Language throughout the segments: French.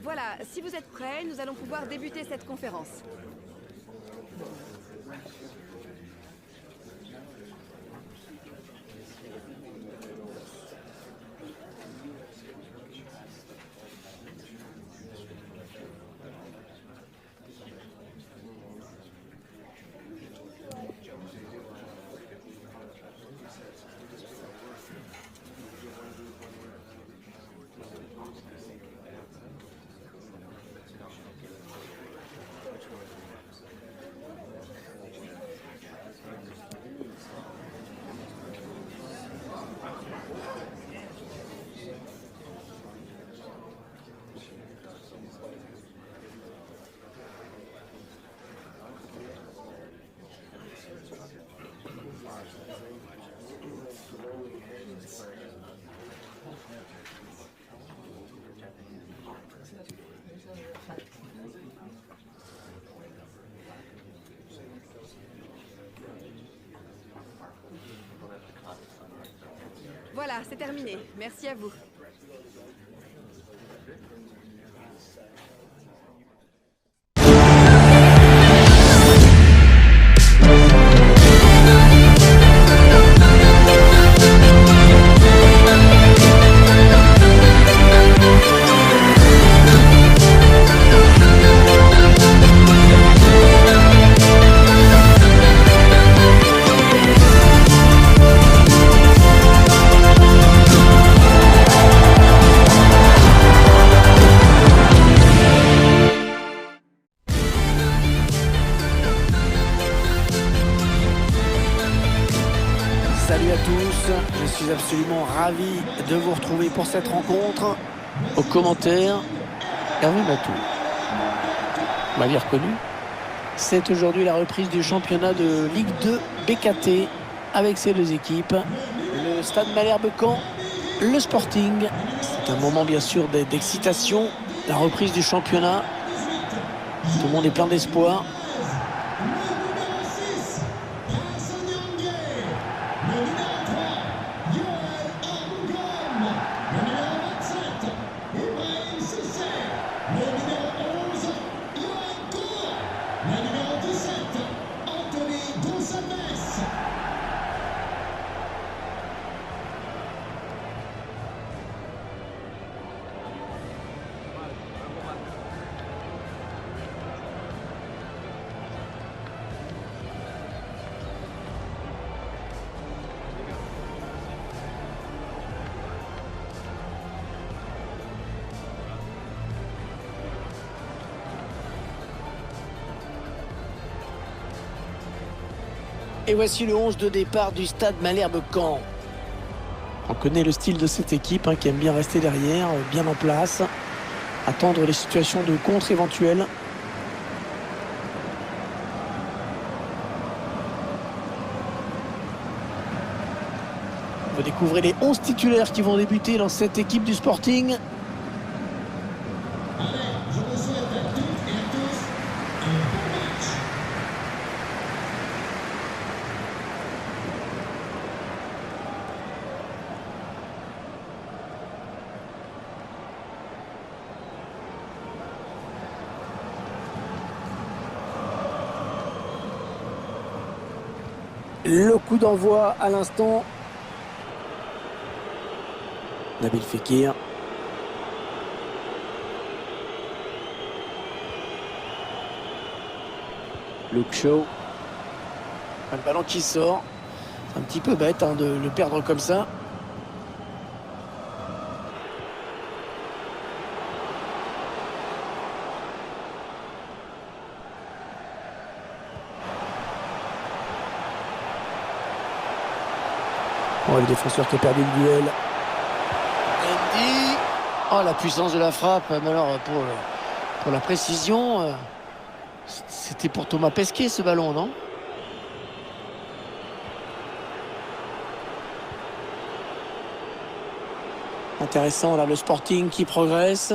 Voilà, si vous êtes prêts, nous allons pouvoir débuter cette conférence. Voilà, c'est terminé. Merci à vous. Salut à tous, je suis absolument ravi de vous retrouver pour cette rencontre. Au commentaire, Hervé Matou. Vous m'avez reconnu. C'est aujourd'hui la reprise du championnat de Ligue 2 BKT avec ces deux équipes. Le Stade Malherbe-Caen, le Sporting. C'est un moment bien sûr d'excitation. La reprise du championnat. Tout le monde est plein d'espoir. Et voici le 11 de départ du Stade Malherbe-Caen. On connaît le style de cette équipe qui aime bien rester derrière, bien en place, attendre les situations de contre éventuelles. Vous découvrez les 11 titulaires qui vont débuter dans cette équipe du Sporting. Le coup d'envoi à l'instant. Nabil Fekir. Luke Shaw. Le ballon qui sort. C'est un petit peu bête de le perdre comme ça. Oh, le défenseur qui a perdu le duel. Mendy. Oh, la puissance de la frappe. Mais alors, pour la précision, c'était pour Thomas Pesquet ce ballon, non? Intéressant, là, le Sporting qui progresse.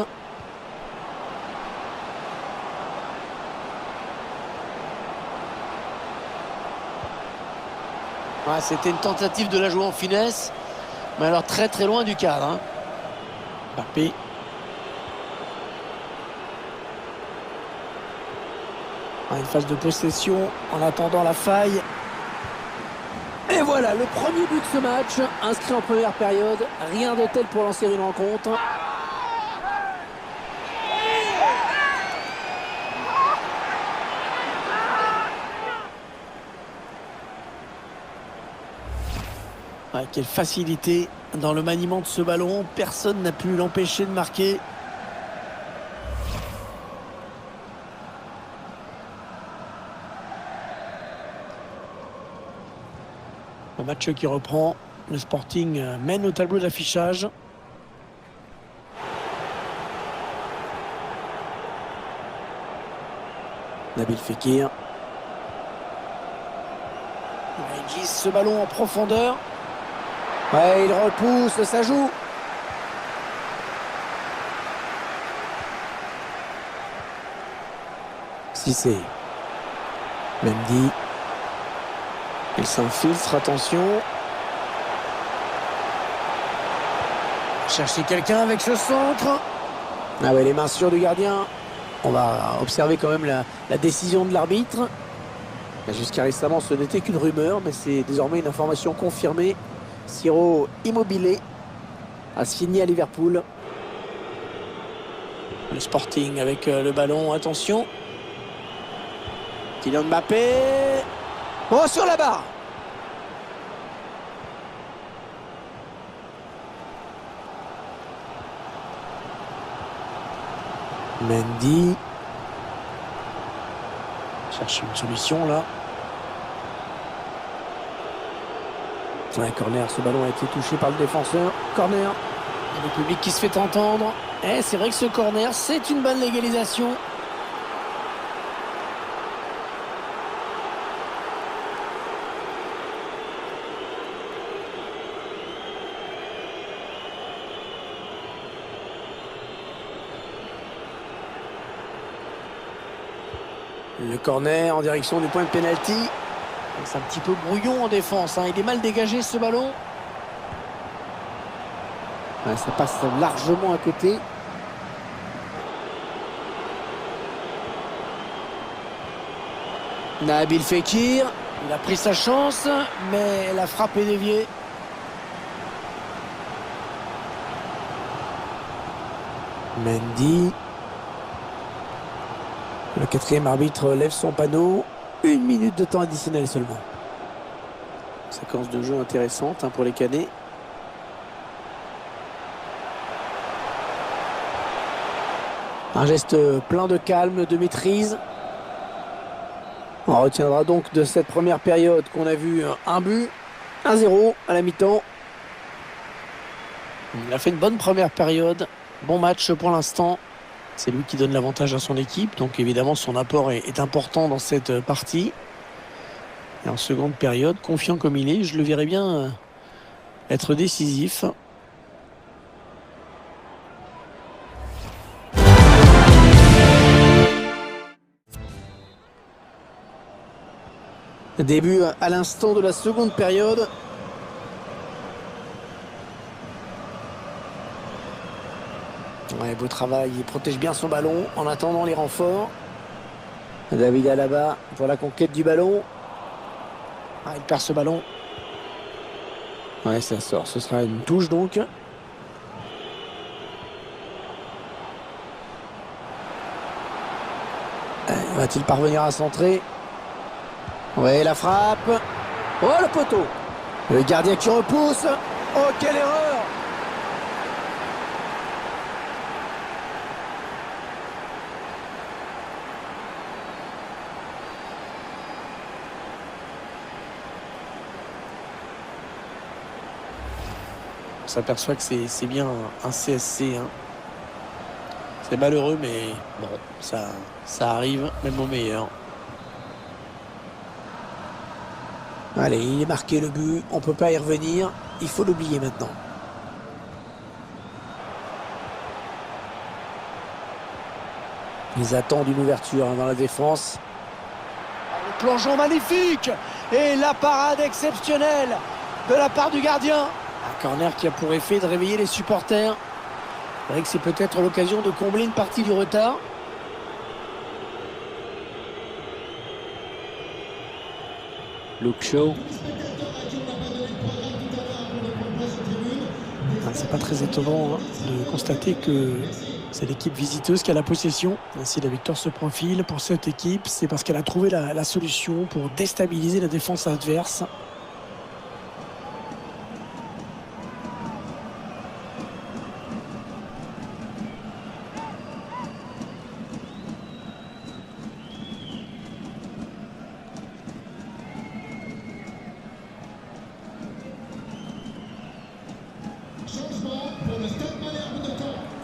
Ouais, c'était une tentative de la jouer en finesse, mais alors très très loin du cadre. Mbappé. Une phase de possession en attendant la faille. Et voilà, le premier but de ce match, inscrit en première période. Rien de tel pour lancer une rencontre. Quelle facilité dans le maniement de ce ballon. Personne n'a pu l'empêcher de marquer. Le match qui reprend. Le Sporting mène au tableau d'affichage. Nabil Fekir. Il glisse ce ballon en profondeur. Ouais, il repousse, ça joue. Cissé. Mendy. Il s'infiltre, attention. Chercher quelqu'un avec ce centre. Ah ouais, les mains sûres du gardien. On va observer quand même la décision de l'arbitre. Jusqu'à récemment, ce n'était qu'une rumeur, mais c'est désormais une information confirmée. Ciro Immobile a signé à Liverpool. Le Sporting avec le ballon, attention. Kylian Mbappé. Oh, sur la barre. Mendy. Cherche une solution là. Ouais, corner, ce ballon a été touché par le défenseur. Corner. Et le public qui se fait entendre. Et c'est vrai que ce corner, c'est une bonne légalisation. Le corner en direction du point de pénalty. C'est un petit peu brouillon en défense, hein. Il est mal dégagé ce ballon. Ouais, ça passe largement à côté. Nabil Fekir. Il a pris sa chance, mais la frappe est déviée. Mendy. Le quatrième arbitre lève son panneau. 1 minute de temps additionnel seulement. Séquence de jeu intéressante pour les Canets. Un geste plein de calme, de maîtrise. On retiendra donc de cette première période qu'on a vu un but, 1-0 à la mi-temps. Il a fait une bonne première période. Bon match pour l'instant. C'est lui qui donne l'avantage à son équipe. Donc évidemment son apport est important dans cette partie. Et en seconde période, confiant comme il est, je le verrais bien être décisif. Début à l'instant de la seconde période. Ouais, beau travail, il protège bien son ballon en attendant les renforts. David Alaba pour la conquête du ballon. Ah, il perd ce ballon. Ouais, ça sort, ce sera une touche donc. Va-t-il parvenir à centrer? Ouais, la frappe. Oh, le poteau. Le gardien qui repousse. Oh, quelle erreur! On s'aperçoit que c'est bien un CSC. Hein. C'est malheureux, mais bon, ça arrive, même au meilleur. Allez, il est marqué le but, on ne peut pas y revenir, il faut l'oublier maintenant. Ils attendent une ouverture dans la défense. Le plongeon magnifique et la parade exceptionnelle de la part du gardien. Un corner qui a pour effet de réveiller les supporters. C'est vrai que c'est peut-être l'occasion de combler une partie du retard. Luke Shaw. C'est pas très étonnant de constater que c'est l'équipe visiteuse qui a la possession. Ainsi, la victoire se profile pour cette équipe. C'est parce qu'elle a trouvé la solution pour déstabiliser la défense adverse.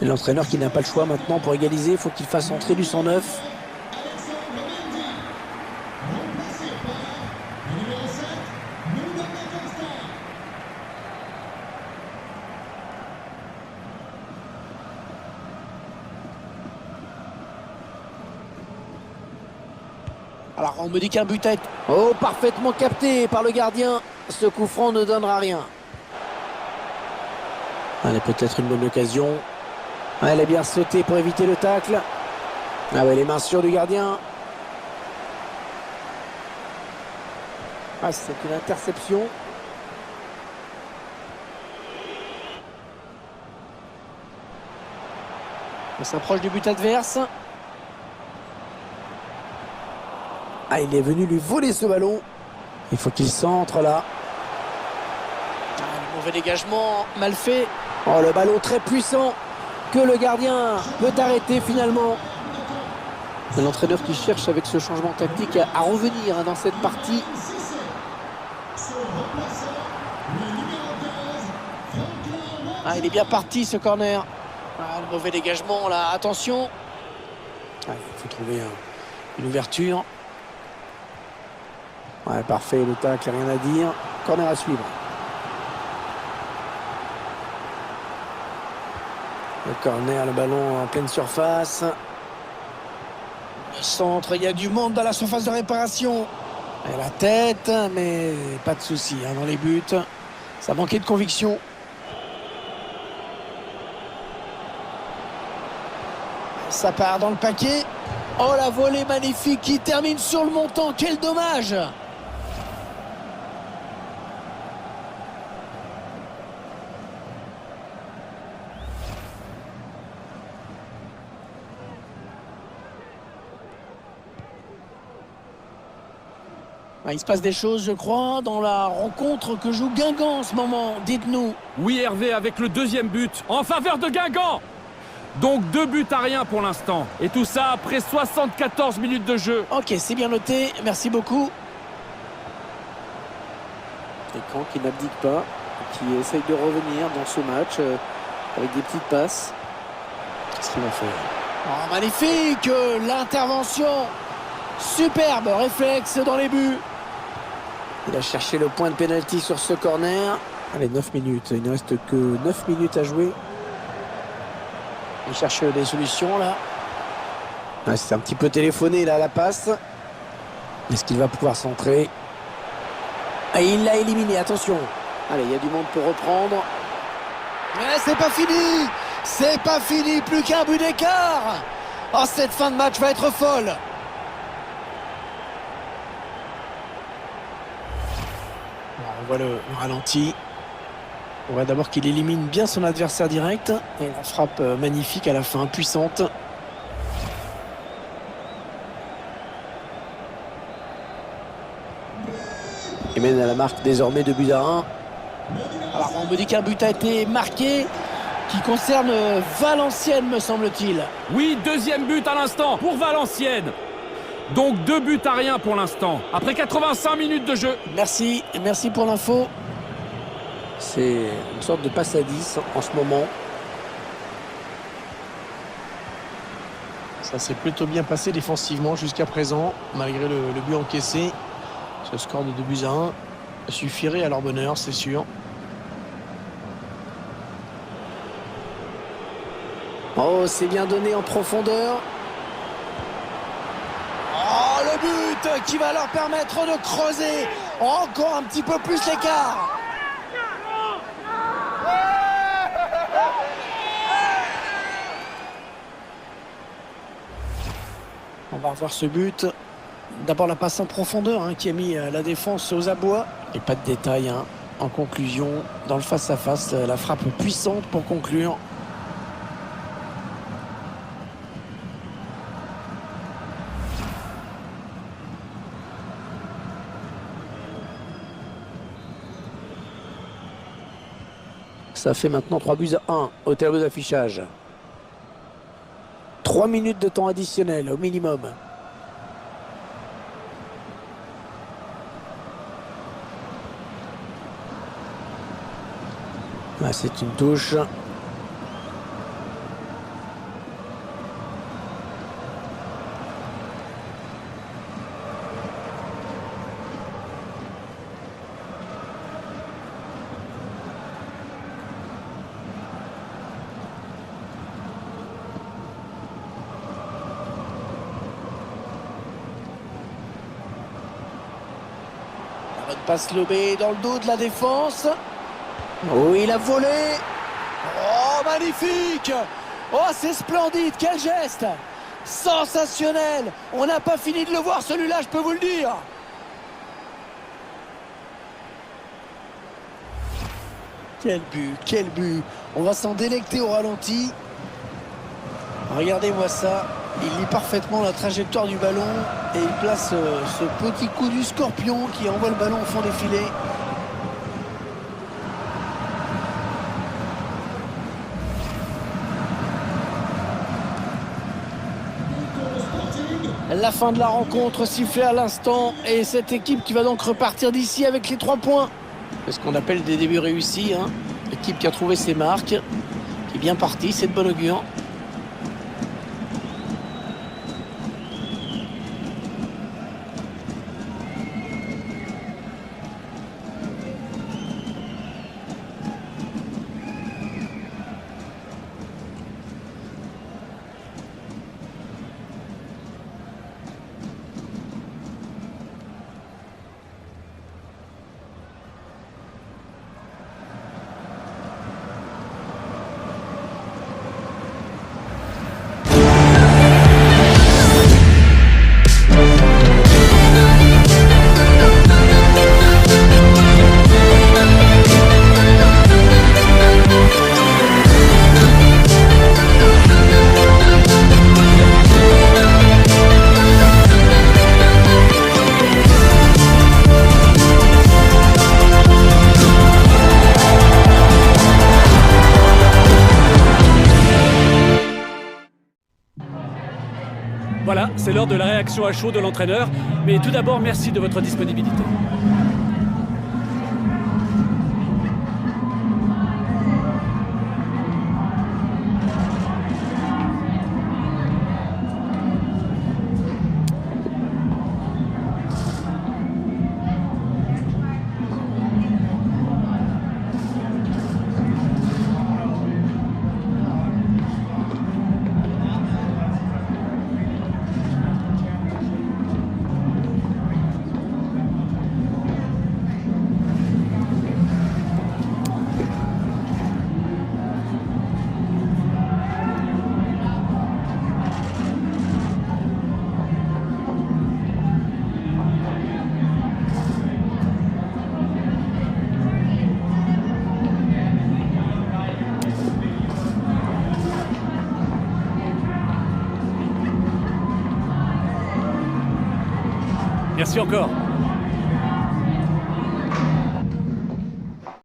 Et l'entraîneur qui n'a pas le choix maintenant pour égaliser, il faut qu'il fasse entrer du 109. Alors on me dit qu'un but a été... Oh, parfaitement capté par le gardien. Ce coup franc ne donnera rien. Allez, peut-être une bonne occasion. Elle a bien sauté pour éviter le tacle. Ah ouais, les mains sûres du gardien. Ah, c'est une interception. On s'approche du but adverse. Ah, il est venu lui voler ce ballon. Il faut qu'il centre là. Ah, le mauvais dégagement, mal fait. Oh, le ballon très puissant que le gardien peut arrêter finalement. L'entraîneur qui cherche avec ce changement tactique à revenir dans cette partie. Ah, il est bien parti ce corner. Ah, le mauvais dégagement là, attention. Ah, il faut trouver une ouverture. Ouais, parfait, le tacle, rien à dire. Corner à suivre. Le corner, le ballon en pleine surface. Le centre, il y a du monde dans la surface de réparation. Et la tête, mais pas de souci dans les buts. Ça manquait de conviction. Ça part dans le paquet. Oh, la volée magnifique qui termine sur le montant. Quel dommage! Il se passe des choses, je crois, dans la rencontre que joue Guingamp en ce moment. Dites-nous. Oui, Hervé, avec le deuxième but en faveur de Guingamp. Donc 2-1 pour l'instant. Et tout ça après 74 minutes de jeu. Ok, c'est bien noté. Merci beaucoup. Et Caen qui n'abdique pas, qui essaye de revenir dans ce match avec des petites passes. Qu'est-ce qu'il va faire? Oh, magnifique! L'intervention. Superbe réflexe dans les buts. Il a cherché le point de pénalty sur ce corner. Allez, 9 minutes. Il ne reste que 9 minutes à jouer. Il cherche des solutions là. Ah, c'est un petit peu téléphoné là la passe. Est-ce qu'il va pouvoir centrer? Ah, il l'a éliminé, attention. Allez, il y a du monde pour reprendre. Mais c'est pas fini. C'est pas fini, plus qu'un but d'écart. Oh, cette fin de match va être folle. On voit le ralenti. On voit d'abord qu'il élimine bien son adversaire direct. Et la frappe magnifique à la fin, puissante. Il mène à la marque désormais 2-1. Alors on me dit qu'un but a été marqué qui concerne Valenciennes, me semble-t-il. Oui, deuxième but à l'instant pour Valenciennes. Donc 2-1 pour l'instant, après 85 minutes de jeu. Merci pour l'info. C'est une sorte de passe à 10 en ce moment. Ça s'est plutôt bien passé défensivement jusqu'à présent, malgré le but encaissé. Ce score de 2-1 suffirait à leur bonheur, c'est sûr. Oh, c'est bien donné en profondeur. Oh, le but qui va leur permettre de creuser encore un petit peu plus l'écart. On va revoir ce but. D'abord la passe en profondeur qui a mis la défense aux abois. Et pas de détails en conclusion. Dans le face-à-face, la frappe puissante pour conclure. Ça fait maintenant 3-1 au tableau d'affichage. 3 minutes de temps additionnel au minimum. Là, c'est une touche. La bonne passe lobée dans le dos de la défense. Oui, il a volé. Oh, magnifique. Oh, c'est splendide. Quel geste. Sensationnel. On n'a pas fini de le voir, celui-là, je peux vous le dire. Quel but, quel but. On va s'en délecter au ralenti. Regardez-moi ça. Il lit parfaitement la trajectoire du ballon. Et il place ce petit coup du scorpion qui envoie le ballon au fond des filets. La fin de la rencontre sifflée à l'instant et cette équipe qui va donc repartir d'ici avec les 3 points. C'est ce qu'on appelle des débuts réussis. L'équipe qui a trouvé ses marques, qui est bien partie, c'est de bon augure. Voilà, c'est l'heure de la réaction à chaud de l'entraîneur. Mais tout d'abord, merci de votre disponibilité. Merci encore.